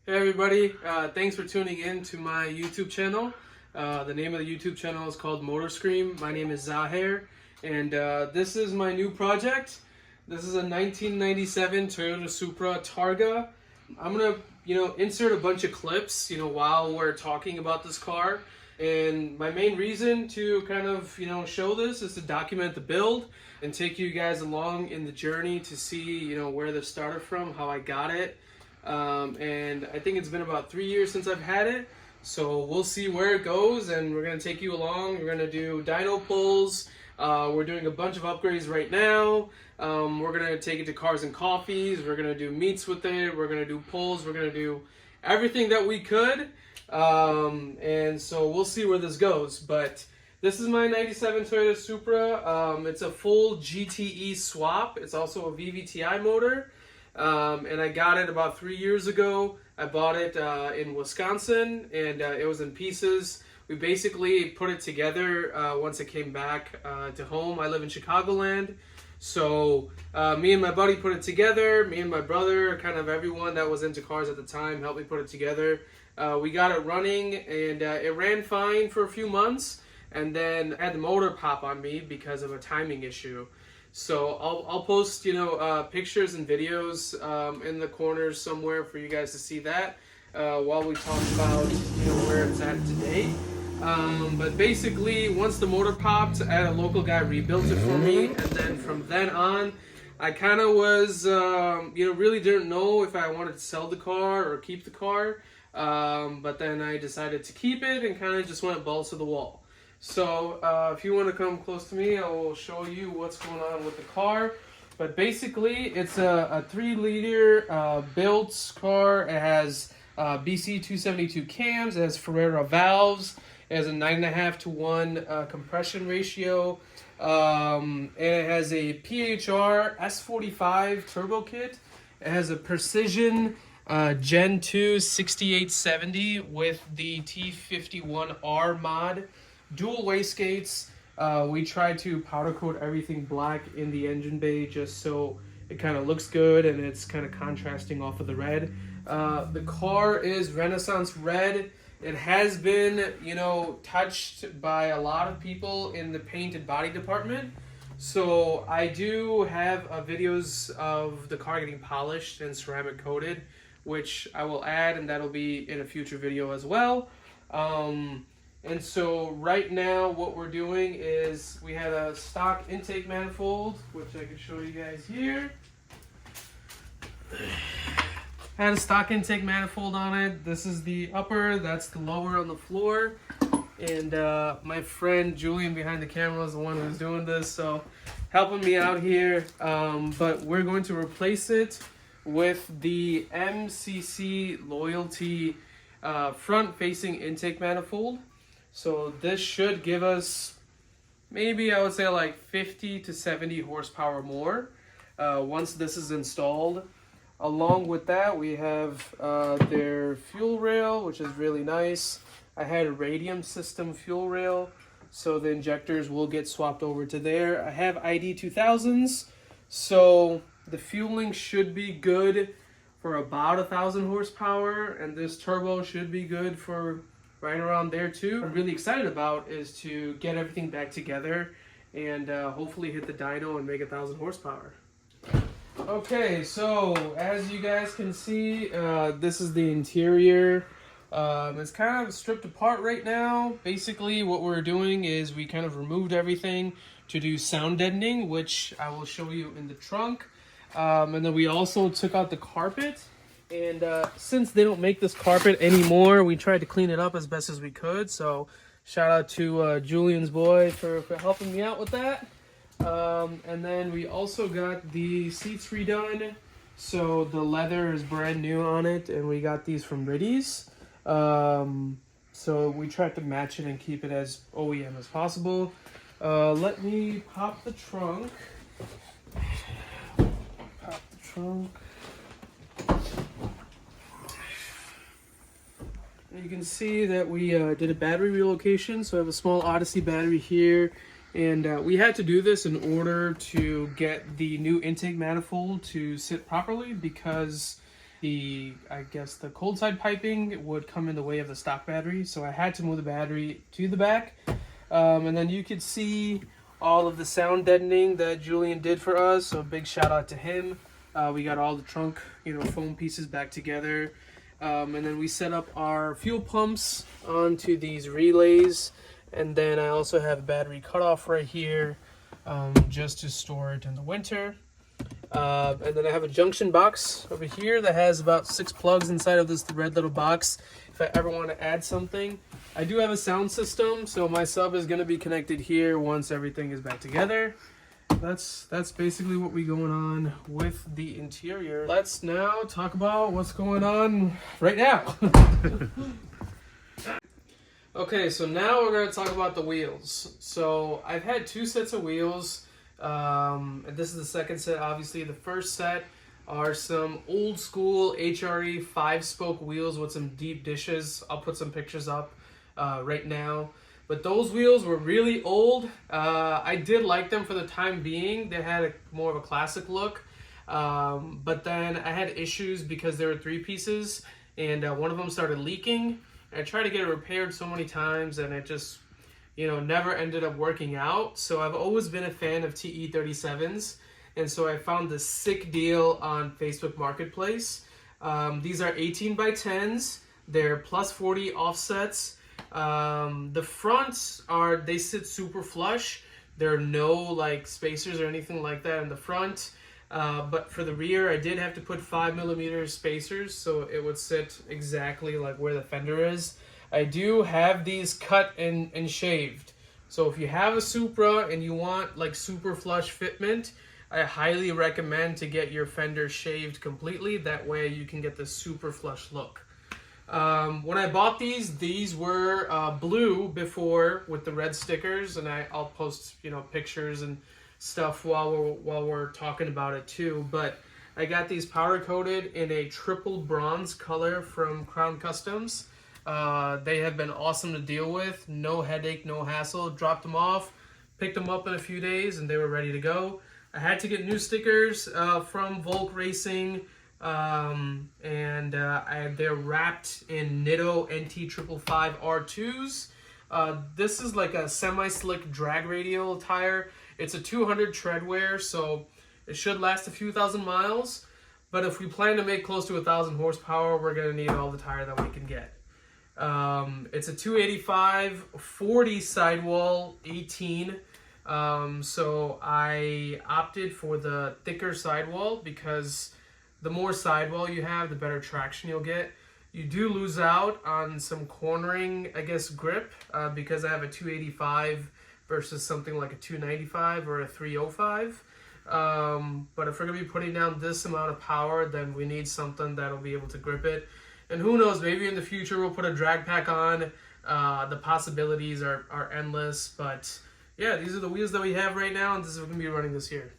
Hey everybody, thanks for tuning in to my YouTube channel. The name of the YouTube channel is called Motor Scream. My name is Zahir, and this is my new project. This is a 1997 Toyota Supra Targa. I'm gonna, insert a bunch of clips, while we're talking about this car. And my main reason to kind of, show this is to document the build and take you guys along in the journey to see, where this started from, how I got it. And I think it's been about 3 years since I've had it. So we'll see where it goes, and we're going to take you along. We're going to do dyno pulls. We're doing a bunch of upgrades right now. We're going to take it to cars and coffees. We're going to do meets with it. We're going to do pulls. We're going to do everything that we could. And so we'll see where this goes. But this is my 97 Toyota Supra. It's a full GTE swap. It's also a VVTi motor. And I got it about 3 years ago. I bought it in Wisconsin, and it was in pieces. We basically put it together once it came back to home. I live in Chicagoland. So me and my buddy put it together. Me and my brother, kind of everyone that was into cars at the time, helped me put it together. We got it running, and it ran fine for a few months. And then I had the motor pop on me because of a timing issue. So I'll post, pictures and videos in the corners somewhere for you guys to see that while we talk about, where it's at today. But basically, once the motor popped, I had a local guy rebuilt it for me. And then from then on, I kind of was, really didn't know if I wanted to sell the car or keep the car. But then I decided to keep it and kind of just went balls to the wall. So if you want to come close to me, I will show you what's going on with the car. But basically, it's a 3-liter built car. It has BC 272 cams. It has Ferrera valves. It has a 9.5-to-1 compression ratio. And it has a PHR S45 turbo kit. It has a Precision Gen 2 6870 with the T51R mod. Dual wastegates. We tried to powder coat everything black in the engine bay just so it kind of looks good and it's kind of contrasting off of the red. The car is Renaissance red. It has been, touched by a lot of people in the paint and body department. So I do have videos of the car getting polished and ceramic coated, which I will add, and that'll be in a future video as well. And so right now what we're doing is we had a stock intake manifold, which I can show you guys here. Had a stock intake manifold on it. This is the upper, that's the lower on the floor. And my friend Julian behind the camera is the one who's doing this, so helping me out here. But we're going to replace it with the MCC Loyalty front-facing intake manifold. So this should give us maybe, I would say, like 50 to 70 horsepower more once this is installed. Along with that, we have their fuel rail, which is really nice. I had a radium system fuel rail, so the injectors will get swapped over to there. I have ID 2000s, so the fueling should be good for about 1,000 horsepower, and this turbo should be good for right around there too. What I'm really excited about is to get everything back together and hopefully hit the dyno and make 1,000 horsepower. Okay, so as you guys can see, this is the interior. It's kind of stripped apart right now. Basically what we're doing is we kind of removed everything to do sound deadening, which I will show you in the trunk. And then we also took out the carpet. And since they don't make this carpet anymore, we tried to clean it up as best as we could. So shout out to Julian's boy for helping me out with that. And then we also got the seats redone. So the leather is brand new on it, and we got these from Riddy's. So we tried to match it and keep it as OEM as possible. Let me pop the trunk. Pop the trunk. You can see that we did a battery relocation. So I have a small Odyssey battery here. And we had to do this in order to get the new intake manifold to sit properly, because I guess the cold side piping would come in the way of the stock battery, so I had to move the battery to the back. And then you could see all of the sound deadening that Julian did for us, so big shout out to him. We got all the trunk, foam pieces back together. And then we set up our fuel pumps onto these relays. And then I also have a battery cutoff right here, just to store it in the winter. And then I have a junction box over here that has about 6 plugs inside of this red little box if I ever want to add something. I do have a sound system, so my sub is going to be connected here once everything is back together. That's basically what we going on with the interior. Let's now talk about what's going on right now. Okay, so now we're going to talk about the wheels. So I've had 2 sets of wheels. And this is the second set. Obviously, the first set are some old school HRE 5-spoke wheels with some deep dishes. I'll put some pictures up right now. But those wheels were really old. I did like them for the time being. They had more of a classic look. But then I had issues because there were 3 pieces, and one of them started leaking. I tried to get it repaired so many times, and it just never ended up working out. So I've always been a fan of TE37s. And so I found this sick deal on Facebook Marketplace. These are 18 by 10s. They're plus 40 offsets. The fronts they sit super flush. There are no spacers or anything like that in the front. But for the rear, I did have to put 5mm spacers so it would sit exactly like where the fender is. I do have these cut and shaved. So if you have a Supra and you want super flush fitment, I highly recommend to get your fender shaved completely. That way you can get the super flush look. When I bought these were blue before with the red stickers, and I'll post pictures and stuff while we're talking about it too. But I got these powder coated in a triple bronze color from Crown Customs. They have been awesome to deal with. No headache, no hassle. Dropped them off, picked them up in a few days, and they were ready to go. I had to get new stickers from Volk Racing, and they're wrapped in Nitto NT555 R2s. This is like a semi-slick drag radial tire. It's a 200 tread wear, so it should last a few thousand miles. But if we plan to make close to 1,000 horsepower, we're going to need all the tire that we can get. It's a 285 40 sidewall 18. So I opted for the thicker sidewall because the more sidewall you have, the better traction you'll get. You do lose out on some cornering, I guess, grip, because I have a 285 versus something like a 295 or a 305. But if we're going to be putting down this amount of power, then we need something that'll be able to grip it. And who knows, maybe in the future we'll put a drag pack on. The possibilities are endless. But yeah, these are the wheels that we have right now, and this is what we're going to be running this year.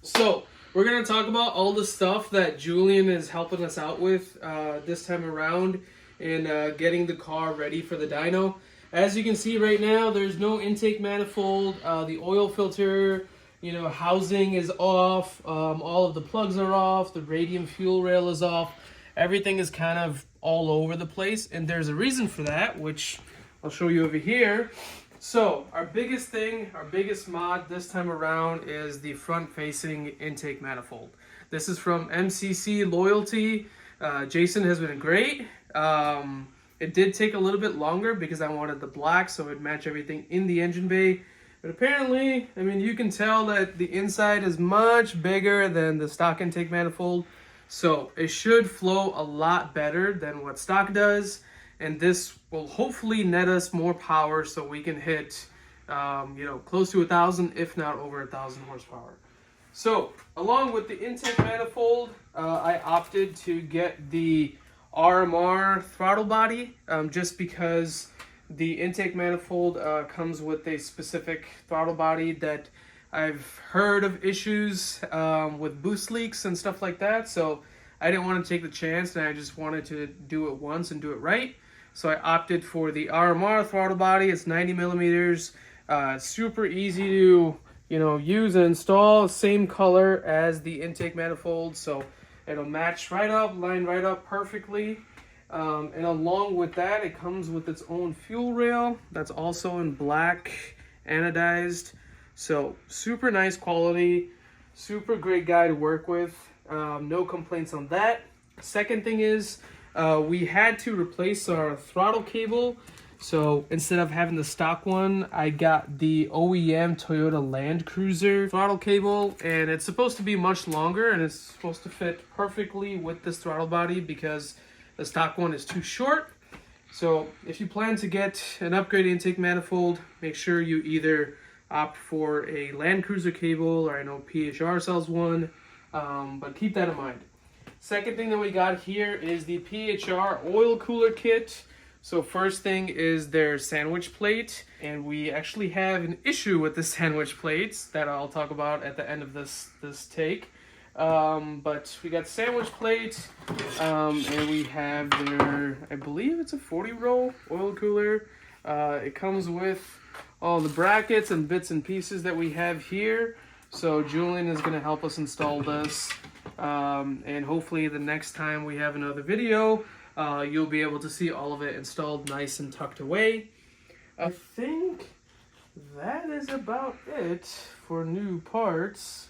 So we're going to talk about all the stuff that Julian is helping us out with this time around in getting the car ready for the dyno. As you can see right now, there's no intake manifold. The oil filter, housing is off. All of the plugs are off. The radium fuel rail is off. Everything is kind of all over the place, and there's a reason for that, which I'll show you over here. So our biggest thing, our biggest mod this time around is the front-facing intake manifold. This is from MCC Loyalty. Jason has been great. It did take a little bit longer because I wanted the black so it would match everything in the engine bay. But apparently, you can tell that the inside is much bigger than the stock intake manifold. So it should flow a lot better than what stock does. And this will hopefully net us more power so we can hit, close to 1,000, if not over 1,000 horsepower. So along with the intake manifold, I opted to get the RMR throttle body, just because the intake manifold comes with a specific throttle body that I've heard of issues with boost leaks and stuff like that, so I didn't want to take the chance, and I just wanted to do it once and do it right. So I opted for the RMR throttle body. It's 90mm, super easy to use and install. Same color as the intake manifold, so It'll match right up, line right up perfectly. And along with that, it comes with its own fuel rail that's also in black anodized. So super nice quality, super great guy to work with. No complaints on that. Second thing is we had to replace our throttle cable. So instead of having the stock one, I got the OEM Toyota Land Cruiser throttle cable, and it's supposed to be much longer and it's supposed to fit perfectly with this throttle body because the stock one is too short. So if you plan to get an upgrade intake manifold, make sure you either opt for a Land Cruiser cable, or I know PHR sells one, but keep that in mind. Second thing that we got here is the PHR oil cooler kit. So first thing is their sandwich plate, and we actually have an issue with the sandwich plates that I'll talk about at the end of this take. But we got sandwich plates, and we have their, I believe it's a 40 roll oil cooler. It comes with all the brackets and bits and pieces that we have here. So Julian is going to help us install this, and hopefully the next time we have another video, you'll be able to see all of it installed nice and tucked away. I think that is about it for new parts.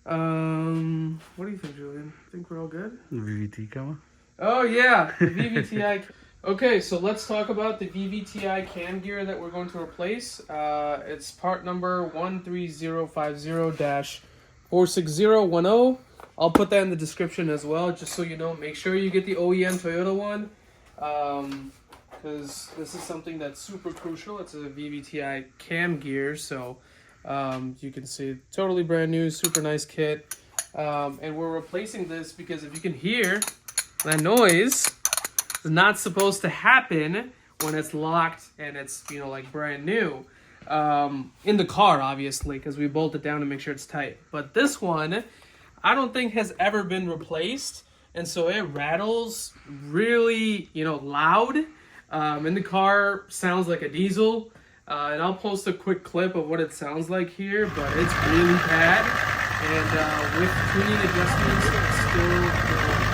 What do you think, Julian? Think we're all good? The VVT camera? Oh yeah, the VVTi. Okay, so let's talk about the VVTi cam gear that we're going to replace. It's part number 13050-46010. I'll put that in the description as well, just so you know. Make sure you get the OEM Toyota one, because this is something that's super crucial. It's a VVTi cam gear, so you can see totally brand new, super nice kit. And we're replacing this because if you can hear, that noise is not supposed to happen when it's locked and it's, you know, like brand new. In the car, obviously, because we bolt it down to make sure it's tight. But this one, I don't think has ever been replaced, and so it rattles really, you know, loud. In the car, sounds like a diesel. And I'll post a quick clip of what it sounds like here, but it's really bad. And with tuning adjustments, it still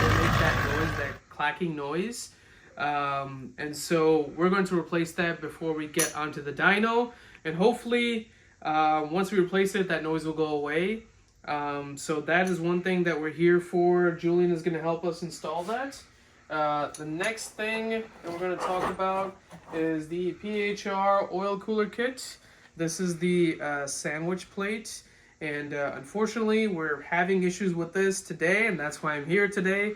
will make that noise, that clacking noise. And so we're going to replace that before we get onto the dyno, and hopefully once we replace it, that noise will go away. So that is one thing that we're here for. Julian is going to help us install that. The next thing that we're going to talk about is the PHR oil cooler kit. This is the sandwich plate, and unfortunately we're having issues with this today, and that's why I'm here today,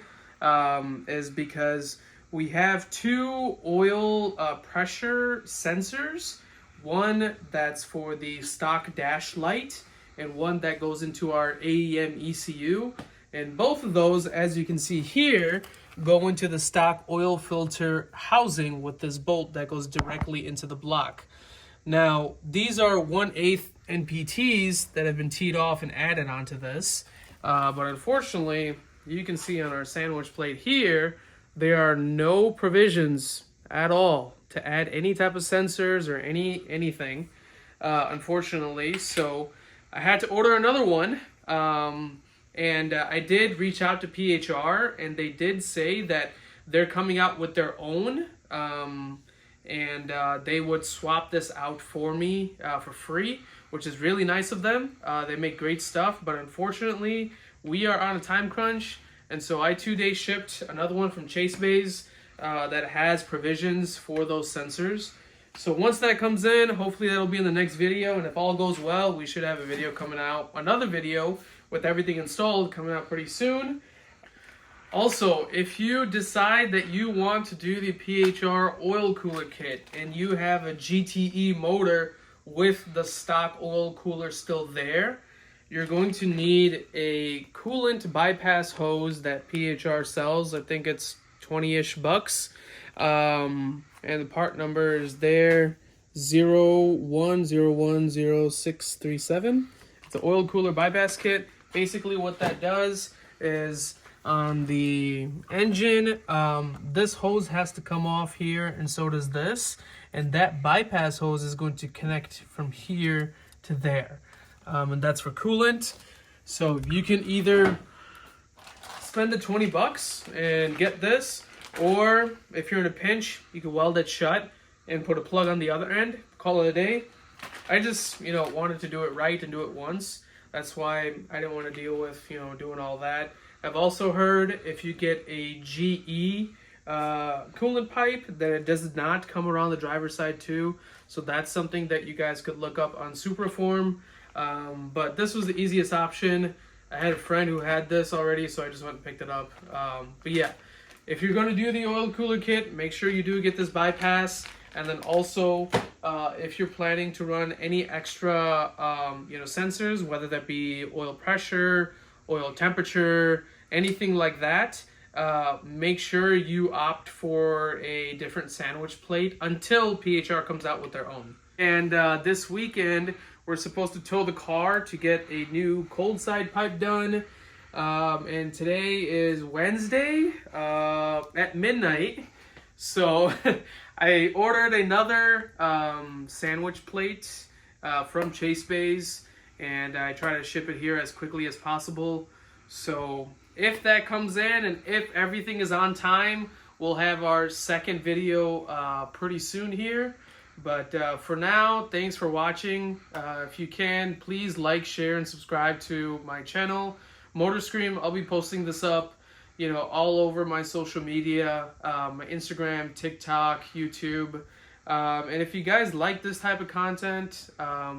is because we have two oil pressure sensors, one that's for the stock dash light and one that goes into our AEM ECU. And both of those, as you can see here, go into the stock oil filter housing with this bolt that goes directly into the block. Now, these are 1/8 NPTs that have been teed off and added onto this. But unfortunately, you can see on our sandwich plate here, there are no provisions at all to add any type of sensors or anything, unfortunately. So I had to order another one, and I did reach out to PHR, and they did say that they're coming out with their own, and they would swap this out for me for free, which is really nice of them. They make great stuff, but unfortunately, we are on a time crunch, and so I 2-day shipped another one from Chase Bays that has provisions for those sensors. So once that comes in, hopefully that'll be in the next video, and if all goes well, we should have a video coming out, another video with everything installed coming out pretty soon. Also, if you decide that you want to do the PHR oil cooler kit and you have a GTE motor with the stock oil cooler still there, you're going to need a coolant bypass hose that PHR sells. I think it's 20-ish bucks. And the part number is there, 01010637. It's an oil cooler bypass kit. Basically what that does is on the engine, this hose has to come off here, and so does this. And that bypass hose is going to connect from here to there. And that's for coolant. So you can either spend the 20 bucks and get this. Or if you're in a pinch, you can weld it shut and put a plug on the other end, call it a day. I just, wanted to do it right and do it once. That's why I didn't want to deal with, doing all that. I've also heard if you get a GE coolant pipe, that it does not come around the driver's side too. So that's something that you guys could look up on Supraform. But this was the easiest option. I had a friend who had this already, so I just went and picked it up. But yeah, if you're going to do the oil cooler kit, make sure you do get this bypass. And then also, if you're planning to run any extra, sensors, whether that be oil pressure, oil temperature, anything like that, make sure you opt for a different sandwich plate until PHR comes out with their own. And this weekend, we're supposed to tow the car to get a new cold side pipe done. And today is Wednesday at midnight. So I ordered another sandwich plate from Chase Bays, and I try to ship it here as quickly as possible. So if that comes in and if everything is on time, we'll have our second video pretty soon here. But for now, thanks for watching. If you can, please like, share, and subscribe to my channel, MotorScream. I'll be posting this up all over my social media, my Instagram, TikTok, YouTube. And if you guys like this type of content,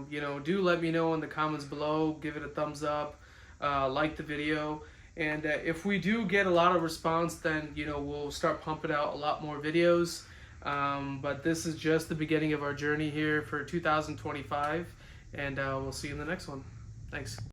do let me know in the comments below. Give it a thumbs up, like the video. And if we do get a lot of response, then, we'll start pumping out a lot more videos. But this is just the beginning of our journey here for 2025. And we'll see you in the next one. Thanks.